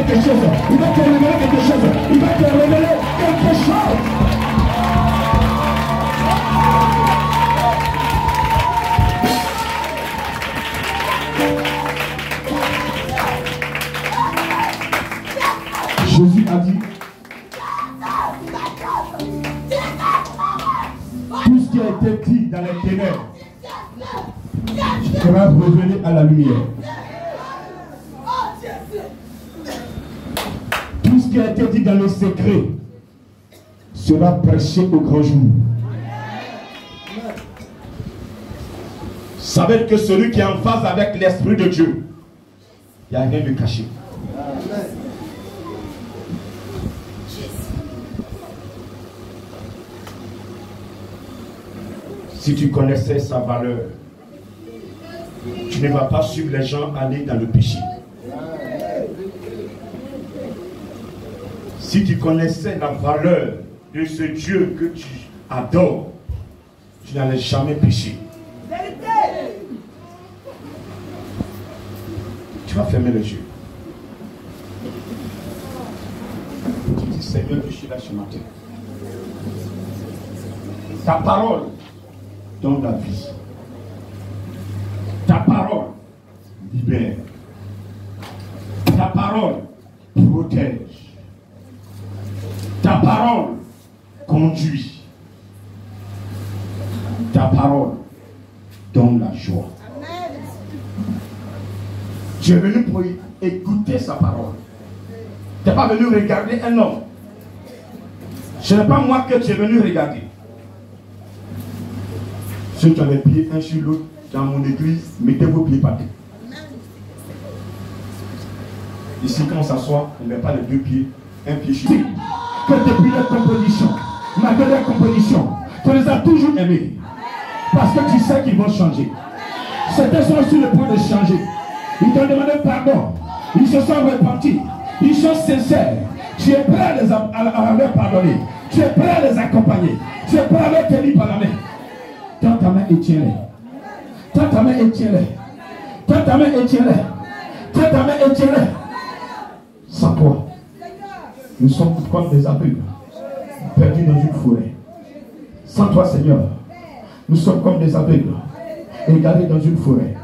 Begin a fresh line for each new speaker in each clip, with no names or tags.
quelque chose. Il va te révéler quelque chose. Il va te révéler quelque chose. Jésus a dit, tout ce qui a été dit dans les ténèbres sera révélé à la lumière. Tout ce qui a été dit dans le secret sera prêché au grand jour. Savez que celui qui est en phase avec l'Esprit de Dieu, il n'y a rien de caché. Si tu connaissais sa valeur, tu ne vas pas suivre les gens aller dans le péché. Si tu connaissais la valeur de ce Dieu que tu adores, tu n'allais jamais pécher. Tu vas fermer les yeux. Tu dis, Seigneur, je suis là ce matin. Ta parole donne la vie. Ta parole libère. Ta parole protège. Ta parole conduit. Ta parole donne la joie. Tu es venu pour écouter sa parole. Tu n'es pas venu regarder un homme. Ce n'est pas moi que tu es venu regarder. Ceux qui ont les pieds un sur l'autre dans mon église, mettez vos pieds par terre. Ici, quand on s'assoit, on ne met pas les deux pieds, un pied sur l'autre. Que depuis leur composition, ma dernière composition, tu les as toujours aimés. Parce que tu sais qu'ils vont changer. Certains sont sur le point de changer. Ils t'ont demandé pardon. Ils se sont repentis. Ils sont sincères. Tu es prêt à leur pardonner. Tu es prêt à les accompagner. Tu es prêt à leur tenir par la main. Tends ta main et tiens-les. Tends ta main et tiens-les. Tends ta main et tiens-les. Tends ta main et tiens-les. Sans toi, nous sommes comme des aveugles, perdus dans une forêt. Sans toi, Seigneur, nous sommes comme des aveugles, égarés dans une forêt.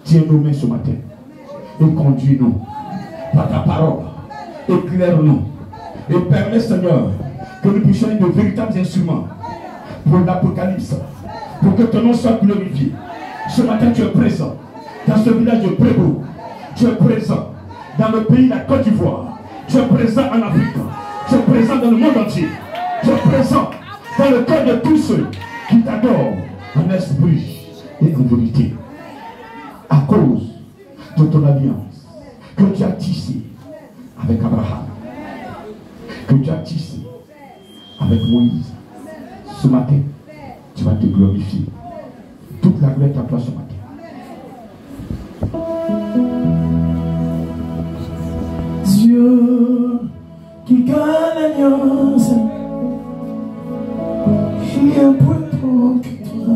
Tiens nos mains ce matin et conduis-nous par ta parole. Éclaire-nous et permets, Seigneur, que nous puissions être de véritables instruments pour l'Apocalypse, pour que ton nom soit glorifié. Ce matin, tu es présent dans ce village de Prébo. Tu es présent dans le pays de la Côte d'Ivoire. Tu es présent en Afrique. Tu es présent dans le monde entier. Tu es présent dans le cœur de tous ceux qui t'adorent en esprit et en vérité. À cause de ton alliance que tu as tissée avec Abraham, que tu as tissée avec Moïse. Ce matin, tu vas te glorifier. Toute la gloire est à toi ce matin.
Dieu qui gagne l'alliance, il n'y a point trop que toi.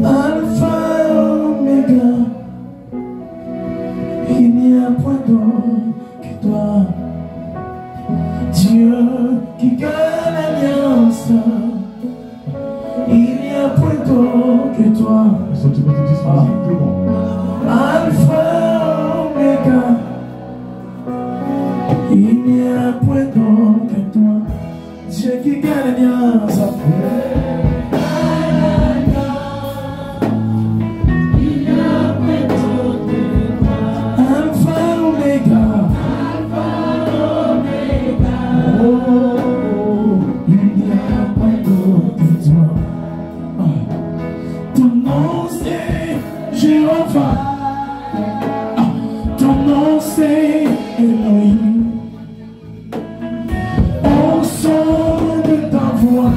Alpha et Oméga, il n'y a point d'autre que toi. Dieu qui gagne l'alliance, il n'y a point d'autre que toi. Alpha et Oméga, il n'y a point d'autre que toi. Dieu qui gagne l'alliance. Ton nom c'est Elohim. Au son de ta voix,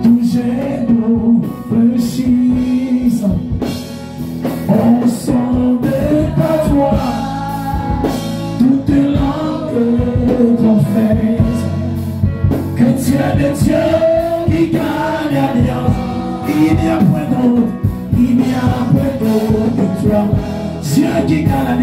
tous genoux fléchissent. Au son de ta voix, toutes langues confessent que tu es le Dieu qui gagne l'alliance. Il n'y a point d'autre. Il n'y a point d'autre que toi. Dieu qui gagne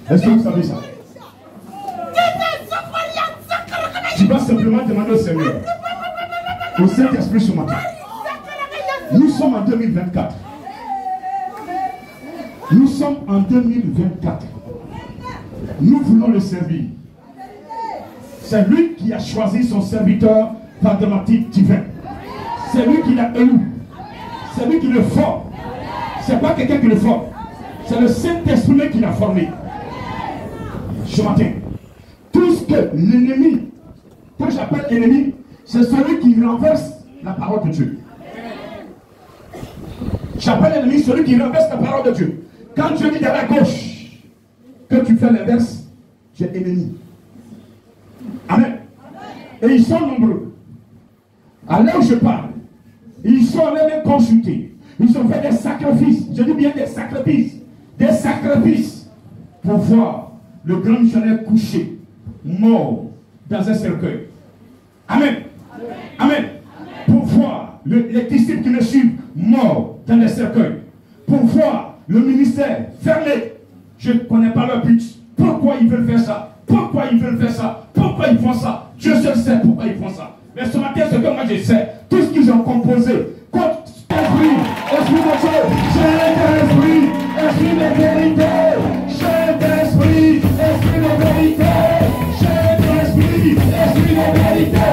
Est-ce que vous savez ça? Tu vas simplement demander au Seigneur, au Saint-Esprit ce matin. Nous sommes en 2024. Nous sommes en 2024. Nous voulons le servir. C'est lui qui a choisi son serviteur par thématique divine. C'est lui qui l'a élu. C'est lui qui le forme. C'est pas quelqu'un qui le forme. C'est le Saint-Esprit qui l'a formé. Ce matin, tout ce que l'ennemi, que j'appelle ennemi, c'est celui qui renverse la parole de Dieu. J'appelle l'ennemi celui qui renverse la parole de Dieu. Quand Dieu dit de la gauche que tu fais l'inverse, tu es ennemi. Amen. Et ils sont nombreux. À l'heure où je parle, ils sont allés me consulter. Ils ont fait des sacrifices. Je dis bien des sacrifices. Des sacrifices pour voir le grand missionnaire couché, mort, dans un cercueil. Amen. Amen. Pour voir les disciples qui le suivent, morts dans les cercueils. Pour voir le ministère fermé. Je ne connais pas leur but. Pourquoi ils veulent faire ça? Pourquoi ils veulent faire ça? Pourquoi ils font ça? Dieu seul sait pourquoi ils font ça. Mais ce matin, ce que moi je sais, tout ce qu'ils ont composé, contre esprit de Dieu, Saint-Esprit, esprit de vérité, Saint-Esprit, esprit de vérité, Saint-Esprit, esprit de vérité,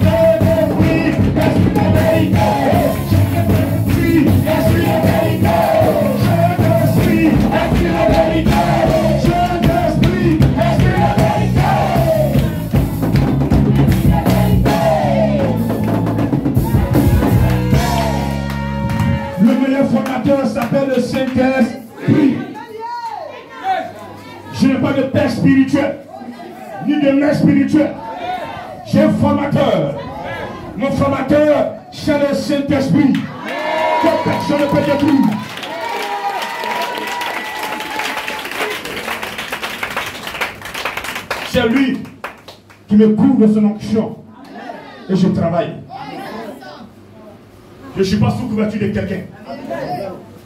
Saint-Esprit, esprit de vérité, Saint-Esprit, esprit de vérité, Saint-Esprit, esprit de vérité, Saint-Esprit, esprit de vérité. Le meilleur formateur s'appelle le Saint-Esprit. Je n'ai pas de père spirituel, ni de mère spirituelle. J'ai un formateur. Mon formateur, c'est le Saint-Esprit. Que personne ne peut détruire. C'est lui qui me couvre de son onction. Et je travaille. Je ne suis pas sous couverture de quelqu'un.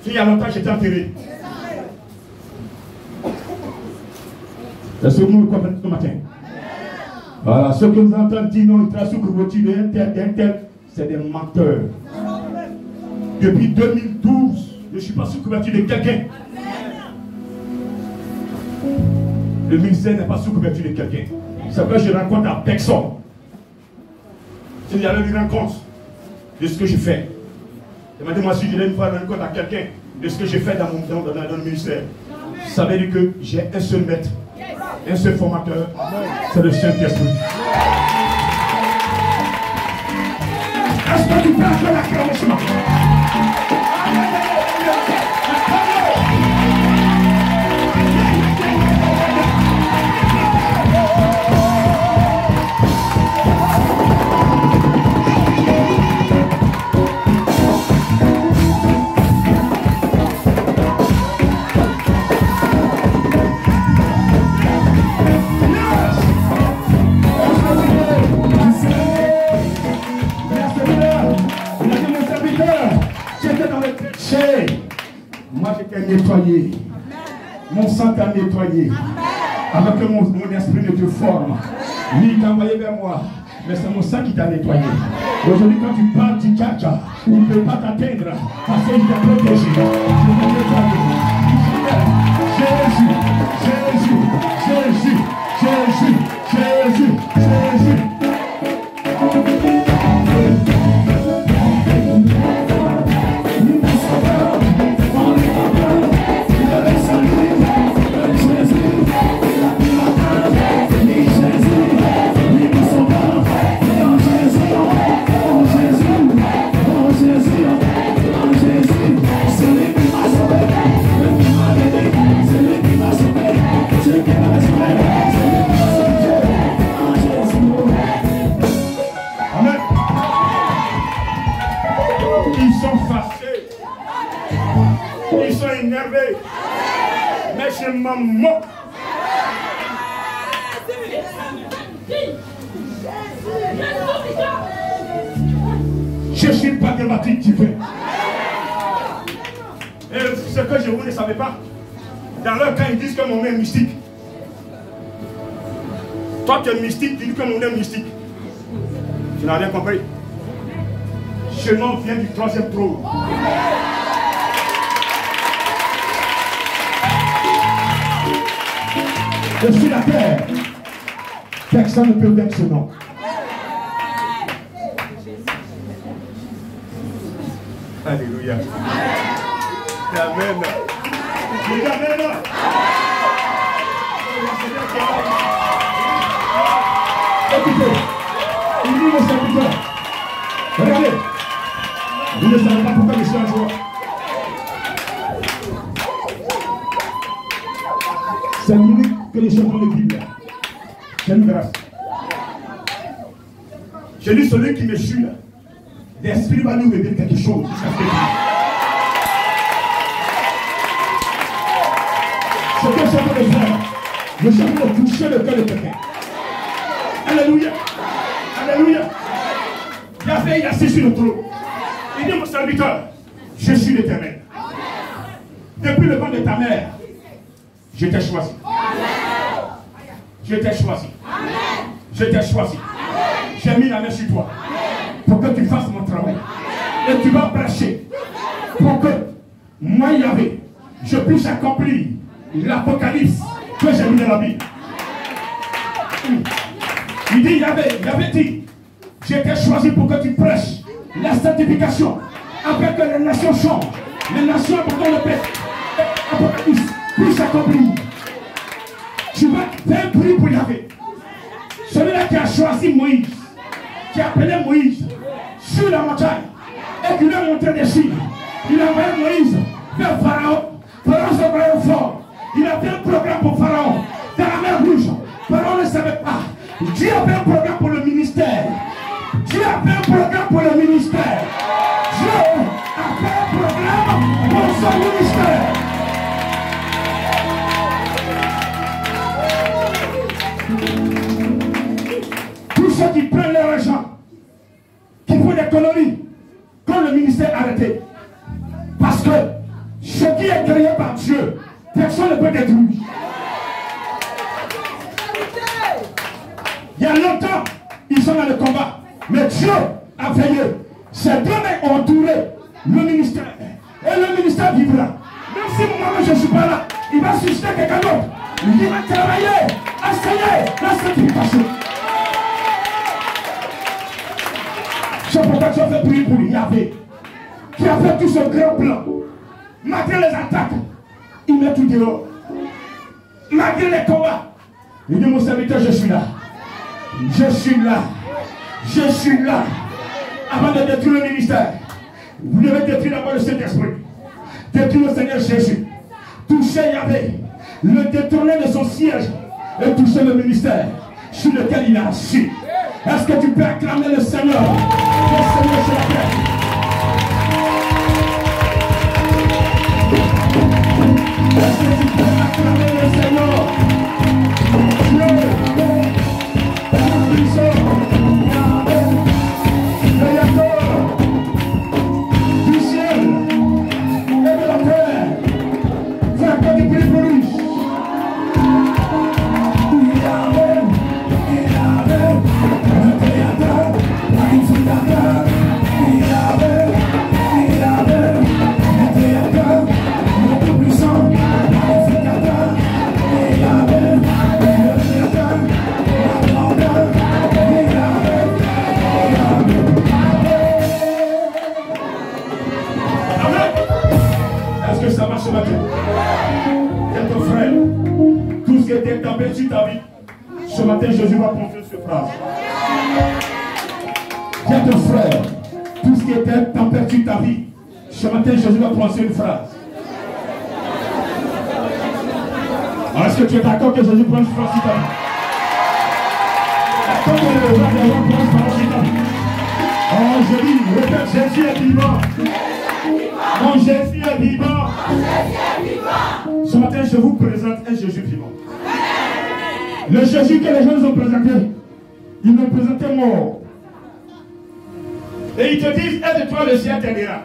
Il y a longtemps, j'étais enterré. Est-ce que vous me comprenez ce matin? Voilà, ceux que vous entendez dire non, ils travaillent sous couverture d'un tel, c'est des menteurs. Depuis 2012, je ne suis pas sous couverture de quelqu'un. Le ministère n'est pas sous couverture de quelqu'un. C'est vrai que je rencontre à personne. Il y a une rencontre de ce que je fais. Demandez-moi si je vais une fois rendre compte à quelqu'un de ce que j'ai fait dans le ministère. Ça veut dire que j'ai un seul maître, un seul formateur, c'est le Saint-Esprit. Est-ce que tu peux faire l'acclamation? Moi j'étais nettoyé. Mon sang t'a nettoyé. Avec mon esprit de te forme. Lui il t'a envoyé vers moi. Mais c'est mon sang qui t'a nettoyé. Aujourd'hui quand tu parles du tchatcha, il ne peut pas t'atteindre. Parce qu'il t'a protégé. Je t'ai nettoyé. Jésus, Jésus, Jésus, Jésus, Jésus, Jésus. Mais je m'en moque. Je ne suis pas thématique divin. Et ce que je vous ne savez pas, dans leur cas ils disent que mon nom est mystique. Toi tu es mystique, tu dis que mon nom est mystique. Tu n'as rien compris. Ce nom vient du troisième trône. Je suis la terre. Personne ne peut vaincre ce nom. Alléluia. Amen. Amen. Écoutez, il dit mon serviteur. Regardez. Vous ne savez pas pourquoi je suis en joie. C'est l'unique que les chantons de Bible. J'ai une grâce. J'ai dit celui qui me suit là. L'esprit va nous révéler quelque chose jusqu'à ce que ce que je veux faire, je suis de toucher le cœur de quelqu'un. Alléluia. Alléluia. Yahvé est assis sur le trône. Il dit mon serviteur, je suis l'Éternel. Depuis le ventre de ta mère, je t'ai choisi. Je t'ai choisi. Je t'ai choisi. J'ai mis la main sur toi. Pour que tu fasses mon travail. Et tu vas prêcher. Pour que moi, Yahvé, je puisse accomplir l'Apocalypse que j'ai mis dans la Bible. Il dit, Yahvé dit, j'ai été choisi pour que tu prêches la sanctification. Après que les nations changent. Les nations abandonnent le peuple. Apocalypse puisse accomplir. Tu vas faire un prix pour Yahvé. Celui-là qui a choisi Moïse, qui a appelé Moïse sur la montagne et qui lui a montré des signes. Il a envoyé Moïse vers Pharaon. Pharaon se croyait fort. Il a fait un programme pour Pharaon dans la mer Rouge. Pharaon ne savait pas. Dieu avait un programme pour le ministère. Dieu a fait un programme pour le ministère. Dieu a fait un programme pour son ministère. Tous ceux qui prennent leur argent, qui font des conneries, quand le ministère est arrêté. Parce que ce qui est créé par Dieu, personne ne peut détruire. Il y a longtemps, ils sont dans le combat. Mais Dieu a veillé. Ces deux mecs ont entouré le ministère. Et le ministère vivra. Même si moi-même je ne suis pas là, il va susciter quelqu'un d'autre. Il va travailler, enseigner la sanctification. C'est pourquoi tu as fait prier pour Yahvé, qui a fait tout ce grand plan. Malgré les attaques, il met tout dehors. Malgré les combats, il dit mon serviteur, je suis là. Je suis là. Je suis là. Avant de détruire le ministère, vous devez détruire d'abord le Saint-Esprit. Détruire le Seigneur Jésus. Toucher Yahvé, le détourner de son siège et toucher le ministère sur lequel il a assis. Est-ce que tu peux acclamer le Seigneur? Le Seigneur sur la terre. Est-ce que tu peux acclamer le Seigneur? Dieu, puissant, créateur du ciel et de la terre. Fais que tu pries pour lui. Est-ce que ça marche ce matin? Viens ton frère, tout ce qui était tempête sur ta vie, ce matin Jésus va prononcer cette phrase. Viens ton frère, tout ce qui était tempête sur ta vie, ce matin Jésus va prononcer une phrase. Alors, est-ce que tu es d'accord que Jésus prononce une phrase sur ta vie? D'accord que le roi des rois prononce une phrase sur ta vie? Oh, je dis, répète, Jésus est vivant. Mon Jésus est vivant. Ce matin, je vous présente un Jésus vivant. Le Jésus que les gens nous ont présenté, ils l'ont présenté mort. Et ils te disent, aide-toi, le ciel t'aidera.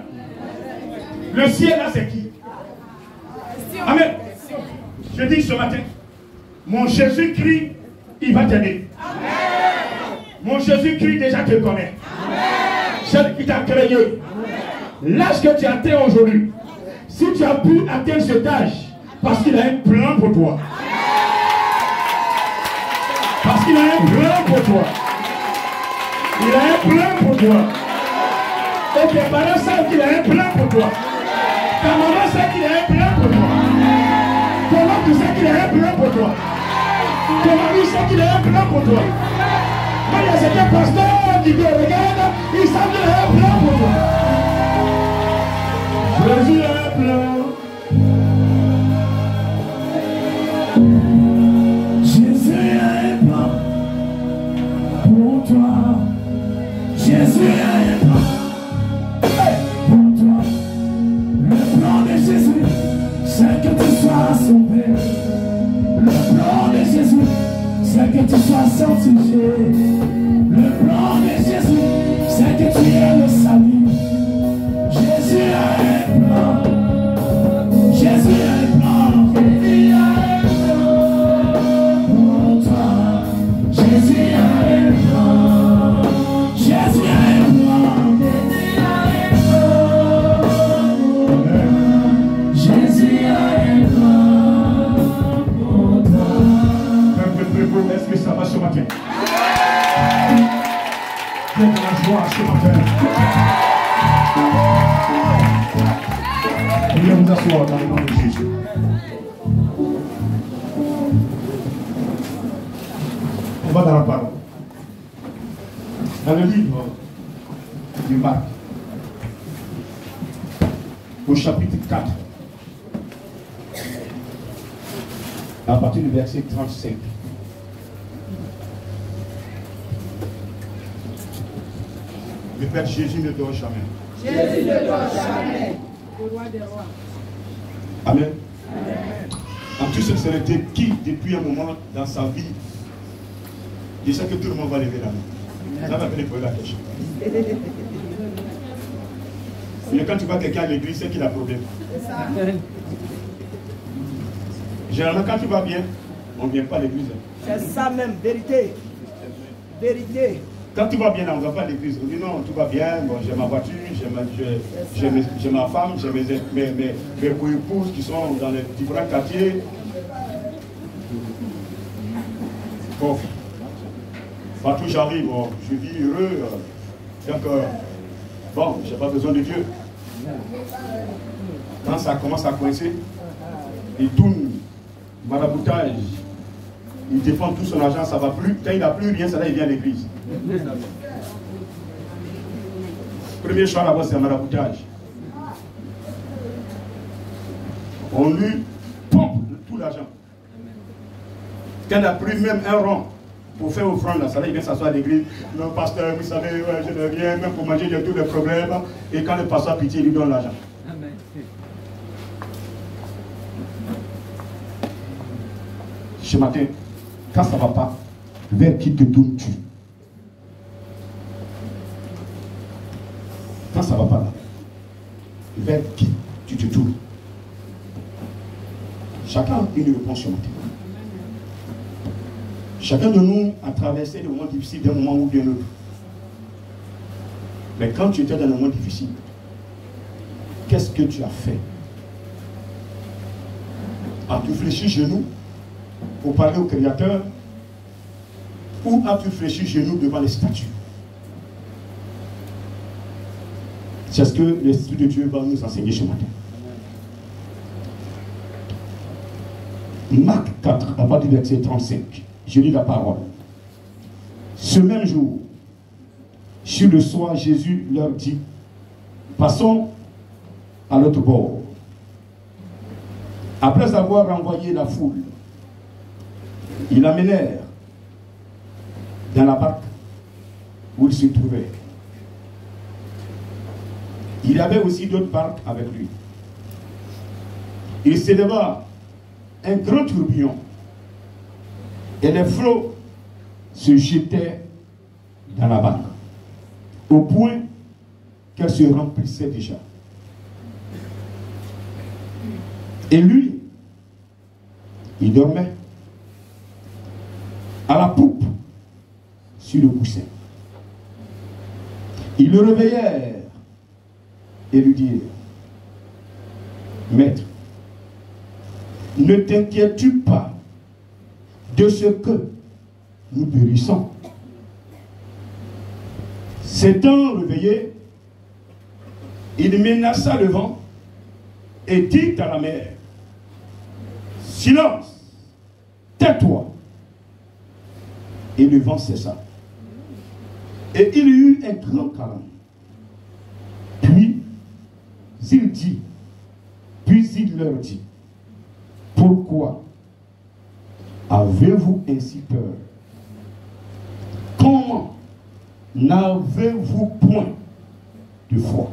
Le ciel là, c'est qui? Amen. Je dis ce matin, mon Jésus-Christ, il va t'aider. Mon Jésus-Christ déjà te connaît. Celle qui t'a créé. L'âge que tu atteins aujourd'hui, si tu as pu atteindre cet âge, parce qu'il a un plan pour toi. Parce qu'il a un plan pour toi. Il a un plan pour toi. Et tes parents savent qu'il a un plan pour toi. Ta maman sait qu'il a un plan pour toi. Ton oncle sait qu'il a un plan pour toi. Ton mari sait qu'il a un plan pour toi. Quand il y a certains pasteurs qui te regardent, ils savent qu'il a un plan pour toi. Jésus a un plan. Jésus a un plan pour toi. Jésus a un plan pour toi. Le plan de Jésus, c'est que tu sois sauvé. Le plan de Jésus, c'est que tu sois sanctifié. Le plan de Jésus, c'est que tu aies le salut. Jésus a un plan. Jésus a un plan. Jésus a un plan pour toi. Jésus a un plan. Jésus a un plan. Jésus a un plan pour toi. Est-ce que ça va ce matin? Faites de la joie ce matin. Veuillez vous asseoir dans le nom de Jésus. On va dans la parole. Dans le livre du Marc, au chapitre 4, à partir du verset 35. Répète, Jésus ne dort jamais.
Jésus ne dort jamais.
Le roi des rois.
Amen. En toute sincérité, qui depuis un moment dans sa vie, je sais que tout le monde va lever la main. Ça va venir poser la question. Mais quand tu vois quelqu'un à l'église, c'est qu'il a problème.
C'est ça.
Généralement, quand tu vas bien, on ne vient pas à l'église.
C'est ça même, vérité. Vérité.
Quand tu vas bien, on ne va pas à l'église. On dit non, tout va bien, bon, j'ai ma voiture, j'ai ma femme, j'ai mes co-épouses qui sont dans les différents quartiers. Bon, partout j'arrive, bon, je vis heureux. Donc, bon, je n'ai pas besoin de Dieu. Quand ça commence à coincer, il tourne, maraboutage, il défend tout son argent, ça ne va plus. Quand il n'a plus rien, ça là, il vient à l'église. Premier choix là-bas, c'est un maraboutage. On lui pompe tout l'argent. Quand il n'a plus même un rond pour faire offrande, là, ça là, il vient s'asseoir à l'église. Non, pasteur, vous savez, ouais, je n'ai rien, même pour manger, j'ai tous les problèmes. Et quand le pasteur a pitié, il lui donne l'argent. Ce matin, quand ça ne va pas, vers qui te tournes-tu? Quand ça ne va pas là, vers qui tu te tournes? Chacun a une réponse ce matin. Chacun de nous a traversé des moments difficiles d'un moment ou d'un autre. Mais quand tu étais dans un moment difficile, qu'est-ce que tu as fait? As-tu fléchi genoux pour parler au Créateur? Ou as-tu fléchi genoux devant les statues? C'est ce que l'Esprit de Dieu va nous enseigner ce matin. Marc 4, à partir du verset 35. Je lis la parole. Ce même jour, sur le soir, Jésus leur dit, passons à l'autre bord. Après avoir renvoyé la foule, ils l'amenèrent dans la barque où il se trouvait. Il y avait aussi d'autres barques avec lui. Il s'éleva un grand tourbillon et les flots se jetaient dans la barque au point qu'elle se remplissait déjà. Et lui, il dormait à la poupe sur le coussin. Ils le réveillèrent et lui dirent, Maître, ne t'inquiètes-tu pas de ce que nous périssons? S'étant réveillé, il menaça le vent et dit à la mer, silence, tais-toi. Et le vent cessa. Et il y eut un grand calme. Puis il leur dit, pourquoi avez-vous ainsi peur? Comment n'avez-vous point de foi?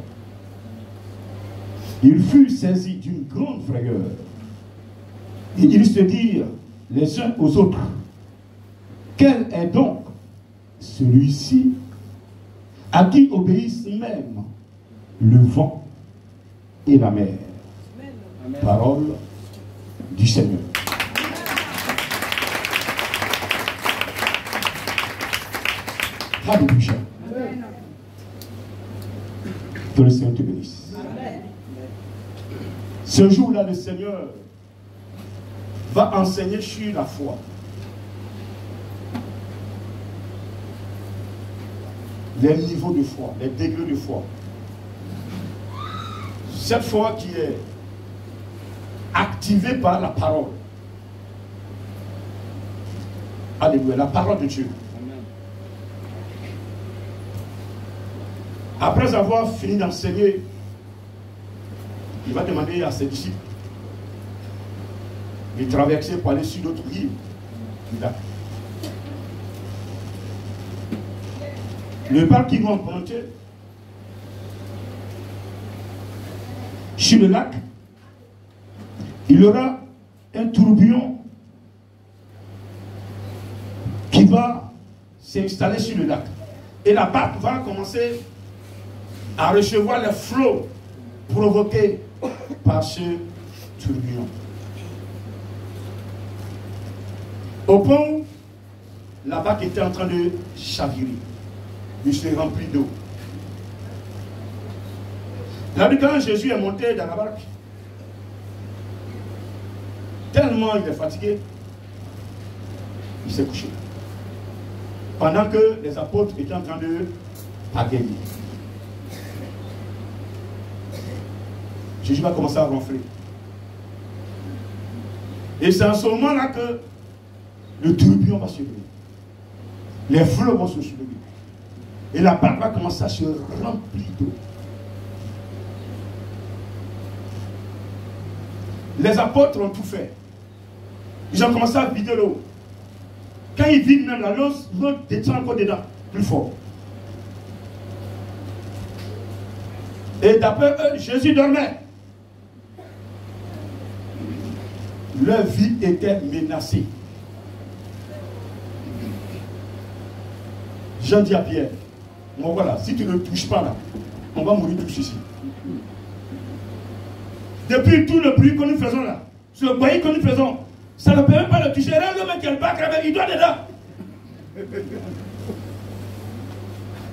Ils furent saisis d'une grande frayeur. Et ils se dirent les uns aux autres, quel est donc celui-ci à qui obéissent même le vent et la mer? Amen. Parole du Seigneur. Alléluia. Que le Seigneur te bénisse. Amen. Ce jour-là, le Seigneur va enseigner sur la foi. Les niveaux de foi, les degrés de foi. Cette foi qui est activée par la parole. Alléluia, la parole de Dieu. Amen. Après avoir fini d'enseigner, il va demander à ses disciples de traverser pour aller sur d'autres rives du lac. Le parc qu'ils vont emprunter sur le lac, il y aura un tourbillon qui va s'installer sur le lac. Et la barque va commencer à recevoir les flots provoqués par ce tourbillon. Au point où la barque était en train de chavirer, il se remplit d'eau. Là, quand Jésus est monté dans la barque, tellement il est fatigué, il s'est couché. Pendant que les apôtres étaient en train de pagayer. Jésus va commencer à ronfler. Et c'est à ce moment-là que le tourbillon va se lever. Les flots vont se soulever. Et la barque va commencer à se remplir d'eau. Les apôtres ont tout fait. Ils ont commencé à vider l'eau. Quand ils vident même la l'eau descend encore dedans, plus fort. Et d'après eux, Jésus dormait. Leur vie était menacée. Jean dit à Pierre, bon voilà, si tu ne touches pas là, on va mourir tous ici. Depuis tout le bruit que nous faisons là, ce bruit que nous faisons, ça ne peut même pas le toucher. Là, le mec qui a le bac, il doit dedans.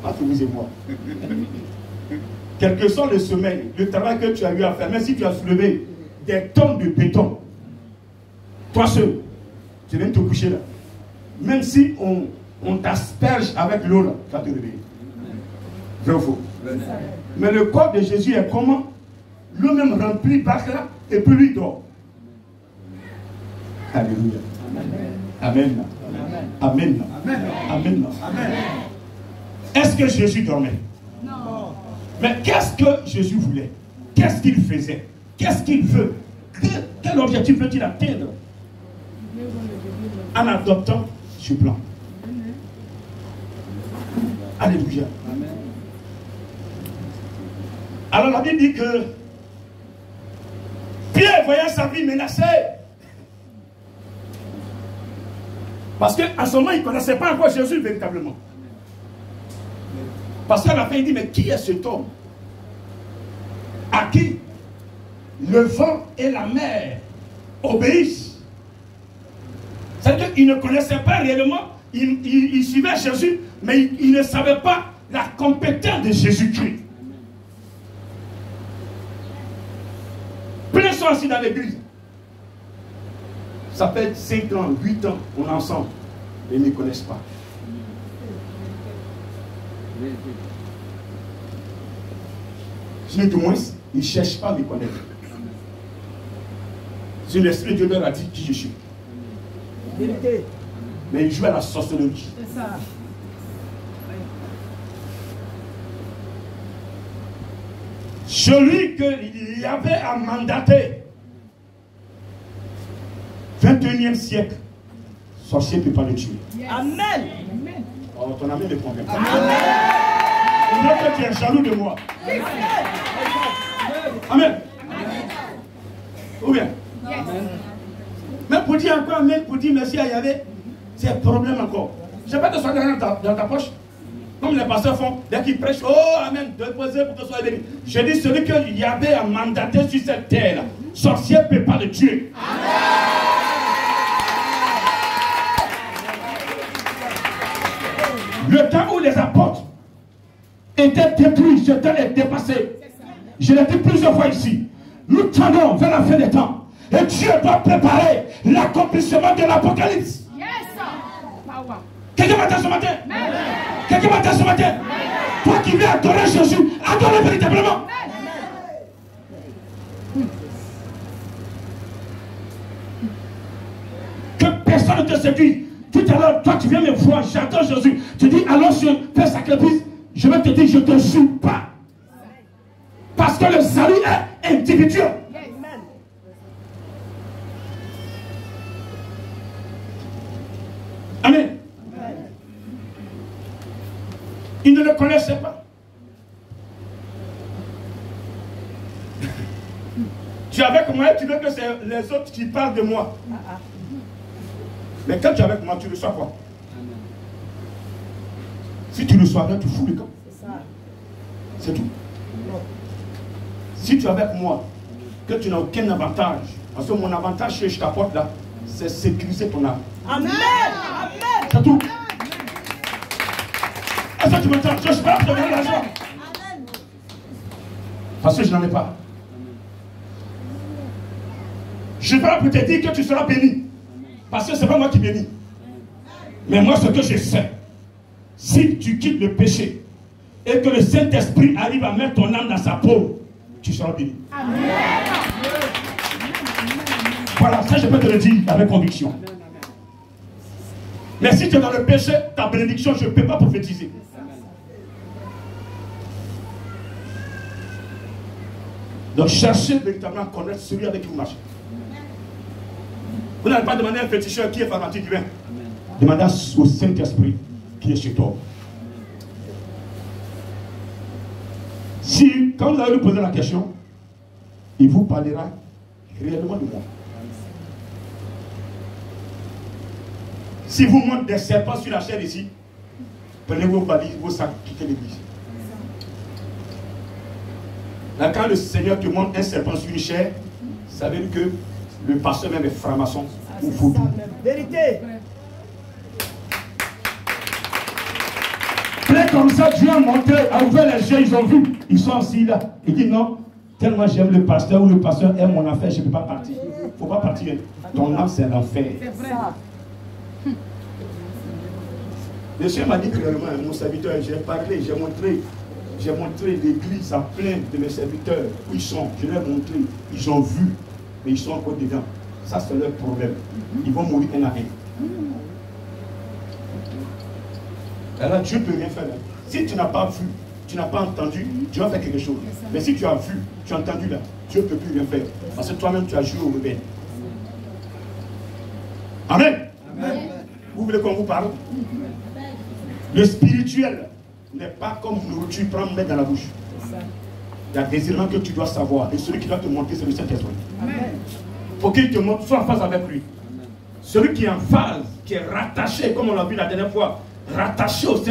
Entre vous et moi. Quel que soit le sommeil, le travail que tu as eu à faire, même si tu as soulevé des tonnes de béton, toi seul, tu viens de te coucher là. Même si on t'asperge avec l'eau là, tu vas te réveiller. Vrai ou faux? Mais le corps de Jésus est comment? L'eau même remplit bac là, et puis lui dort. Alléluia. Amen. Amen. Amen. Amen. Est-ce que Jésus dormait? Non. Mais qu'est-ce que Jésus voulait? Qu'est-ce qu'il faisait? Qu'est-ce qu'il veut? Quel objectif veut-il atteindre en adoptant ce plan? Alléluia. Alors la Bible dit que Pierre, voyant sa vie menacée, parce qu'à ce moment, il ne connaissait pas encore Jésus véritablement. Parce qu'à la fin, il dit, mais qui est cet homme à qui le vent et la mer obéissent? C'est-à-dire qu'il ne connaissait pas réellement, il suivait Jésus, mais il ne savait pas la compétence de Jésus-Christ. Plein sont assis dans l'église. Ça fait 5 ans, 8 ans, on est ensemble. Et ils ne connaissent pas. Sinon, du moins, ils ne cherchent pas à me connaître. Si l'Esprit de Dieu leur a dit qui je suis.
Vérité.
Mais ils jouent à la sorcellerie.
C'est ça.
Celui qu'il y avait à mandater, 21e siècle, sorcier ne peut pas le tuer.
Amen.
Oh, ton ami me convainc.
Amen.
Il dit que tu es jaloux de moi. Amen. Ou bien? Mais pour dire encore amen, pour dire merci à Yahvé, c'est un problème encore. Je ne sais pas te soigner dans ta poche. Comme les pasteurs font, dès qu'ils prêchent, oh amen, déposez pour que ce soit béni. Je dis, celui que Yahvé a mandaté sur cette terre, sorcier ne peut pas le tuer. Le temps où les apôtres étaient détruits, ce temps est dépassé. Je l'ai dit plusieurs fois ici. Nous tendons vers la fin des temps. Et Dieu doit préparer l'accomplissement de l'Apocalypse. Quelqu'un m'attend ce matin? Quelqu'un m'attend ce matin? Toi qui viens adorer Jésus, adore véritablement. Que personne ne te séduise. Tout à l'heure, toi tu viens me voir, j'adore Jésus. Tu dis, allons sur fais sacrifice. Je vais te dire, je ne te suis pas. Parce que le salut est individuel. Amen. Il ne le connaissait pas. Tu es avec moi et tu veux que c'est les autres qui parlent de moi. Mais quand tu es avec moi, tu reçois quoi? Si tu ne reçois rien, tu fous le camp. C'est tout. Si tu es avec moi, que tu n'as aucun avantage, parce que mon avantage que je t'apporte là, c'est sécuriser ton âme.
Amen.
C'est tout. Est-ce que tu m'entends? Je ne suis pas pour te donner l'argent. Parce que je n'en ai pas. Je ne vais pas pour te dire que tu seras béni. Parce que ce n'est pas moi qui bénis. Mais moi, ce que je sais, si tu quittes le péché et que le Saint-Esprit arrive à mettre ton âme dans sa peau, tu seras béni. Amen. Voilà, ça je peux te le dire avec conviction. Mais si tu es dans le péché, ta bénédiction, je ne peux pas prophétiser. Donc cherchez véritablement à connaître celui avec qui vous marchez. Vous n'allez pas demander à un féticheur qui est pharmacien divin. Demandez au Saint-Esprit qui est chez toi. Si, quand vous allez lui poser la question, il vous parlera réellement de moi. Si vous montrez des serpents sur la chair ici, prenez vos valises, vos sacs, quittez l'église. Là, quand le Seigneur te montre un serpent sur une chair, ça veut dire que le pasteur même est franc-maçon ou vaudou.
Vérité.
C'est comme ça, Dieu a montré, a ouvert les yeux, ils ont vu. Ils sont assis là. Il dit non, tellement j'aime le pasteur ou le pasteur aime mon affaire, je ne peux pas partir. Il ne faut pas partir. Ton âme, c'est l'enfer. Le Seigneur m'a dit clairement, mon serviteur, j'ai parlé, j'ai montré l'église à plein de mes serviteurs où ils sont. Je leur ai montré, ils ont vu, mais ils sont encore dedans. Ça, c'est leur problème. Ils vont mourir un à un. Alors Dieu ne peut rien faire. Si tu n'as pas vu, tu n'as pas entendu, Dieu va faire quelque chose. Mais si tu as vu, tu as entendu là, Dieu ne peut plus rien faire. Parce que toi-même, tu as joué au rebelle. Amen. Amen. Vous voulez qu'on vous parle? Le spirituel n'est pas comme une nourriture, prends, mettre dans la bouche. Il y a des éléments que tu dois savoir. Et celui qui doit te montrer, c'est le Saint-Esprit. Il faut qu'il te montre, sois en phase avec lui. Celui qui est en phase, qui est rattaché, comme on l'a vu la dernière fois, rattaché au Saint-Esprit.